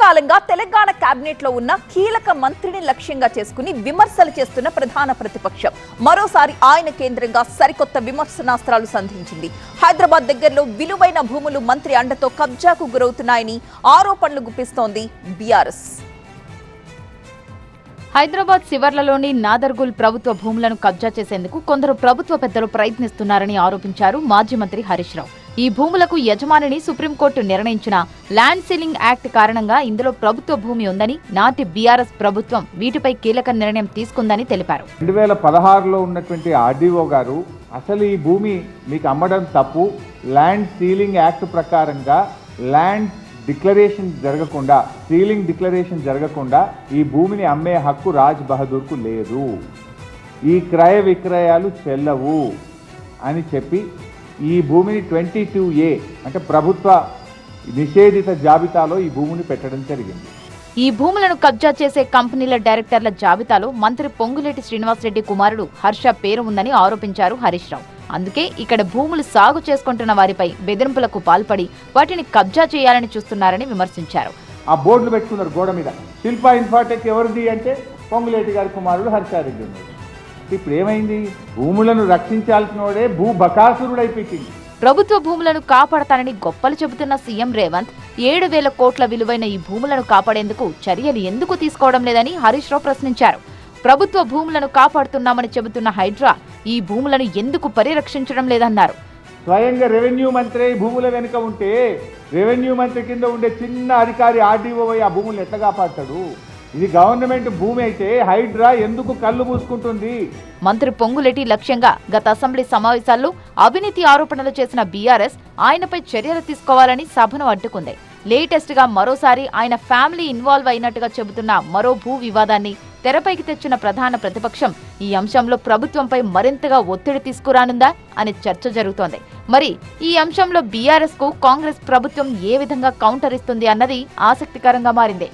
కొంతకాలంగా తెలంగాణ కేబినెట్ లో ఉన్న కీలక మంత్రిని లక్ష్యంగా చేసుకుని విమర్శలు చేస్తున్న ప్రధాన ప్రతిపక్షం మరోసారి ఆయన కేంద్రంగా సరికొత్త విమర్శనాస్త్రాలు సంధించింది. హైదరాబాద్ దగ్గరలో విలువైన భూములు మంత్రి అండతో కబ్జాకు గురవుతున్నాయని ఆరోపణలు గుప్పిస్తోంది బీఆర్ఎస్. హైదరాబాద్ శివర్లలోని నాదర్గుల్ ప్రభుత్వ భూములను కబ్జా చేసేందుకు కొందరు ప్రభుత్వ పెద్దలు ప్రయత్నిస్తున్నారని ఆరోపించారు మాజీ మంత్రి హరీష్ రావు. ఈ భూములకు యజమానిని సుప్రీంకోర్టు నిర్ణయించిన ల్యాండ్ సీలింగ్ యాక్ట్ కారణంగా ఇందులో ప్రభుత్వ భూమి ఉందని, నాటి బీఆర్ఎస్ ప్రభుత్వం వీటిపై కీలక నిర్ణయం తీసుకుందని తెలిపారు. 2016లో ఉన్నటువంటి ఆర్డీఓ గారు అసలు ఈ భూమి మీకు అమ్మడం తప్పు, ల్యాండ్ సీలింగ్ యాక్ట్ ప్రకారంగా ల్యాండ్ డిక్లరేషన్ జరగకుండా, సీలింగ్ డిక్లరేషన్ జరగకుండా ఈ భూమిని అమ్మే హక్కు రాజ్ బహదూర్కు లేదు, ఈ క్రయ విక్రయాలు చెల్లవు అని చెప్పి ఈ భూమిని 22A అంటే ప్రభుత్వ నిషేధిత జాబితాలో ఈ భూమిని పెట్టడం జరిగింది. ఈ భూములను కబ్జా చేసే కంపెనీల డైరెక్టర్ల జాబితాలో మంత్రి పొంగులేటి శ్రీనివాసరెడ్డి కుమారుడు హర్ష పేరు ఉందని ఆరోపించారు హరీష్ రావు. అందుకే ఇక్కడ భూములు సాగు చేసుకుంటున్న వారిపై బెదిరింపులకు పాల్పడి వాటిని కబ్జా చేయాలని చూస్తున్నారని విమర్శించారు. ఆ బోర్డులు పెట్టుకున్నారు గోడ మీద, శిల్పా ఇన్ఫాటెక్ ఎవరిది అంటే పొంగులేటి గారి కుమారుడు హర్షారెడ్డి ఉన్నాడు. ఇప్పుడు ఏమైంది? భూములను రక్షించాల్సిన వాడే భూ బకాసురుడైపోయింది. ప్రభుత్వ భూములను కాపాడతానని గొప్పలు చెబుతున్న సీఎం రేవంత్ 7,000 కోట్ల విలువైన ఈ భూములను కాపాడేందుకు చర్యలు ఎందుకు తీసుకోవడం లేదని హరీష్ రావు ప్రశ్నించారు. ప్రభుత్వ భూములను కాపాడుతున్నామని చెబుతున్న హైడ్రా ఈ భూములను ఎందుకు పరిరక్షించడం లేదన్నారు. స్వయంగా రెవెన్యూ మంత్రి భూముల వెనుక ఉంటే రెవెన్యూ మంత్రి కింద ఉండే చిన్న అధికారి ఆర్డీఓ ఆ భూములను ఎట్లా కాపాడతాడు? ఇది గవర్నమెంట్ భూమి అయితే హైడ్రా ఎందుకు కళ్ళు మూసుకుంటుంది? మంత్రి పొంగులేటి లక్ష్యంగా గత అసెంబ్లీ సమావేశాల్లో అవినీతి ఆరోపణలు చేసిన బీఆర్ఎస్ ఆయనపై చర్యలు తీసుకోవాలని సభను అడ్డుకుంది. లేటెస్ట్ గా మరోసారి ఆయన ఫ్యామిలీ ఇన్వాల్వ్ అయినట్టుగా చెబుతున్న మరో భూ వివాదాన్ని తెరపైకి తెచ్చిన ప్రధాన ప్రతిపక్షం ఈ అంశంలో ప్రభుత్వంపై మరింతగా ఒత్తిడి తీసుకురానుందా అనే చర్చ జరుగుతోంది. మరి ఈ అంశంలో బీఆర్ఎస్ కు కాంగ్రెస్ ప్రభుత్వం ఏ విధంగా కౌంటర్ ఇస్తుంది అన్నది ఆసక్తికరంగా మారింది.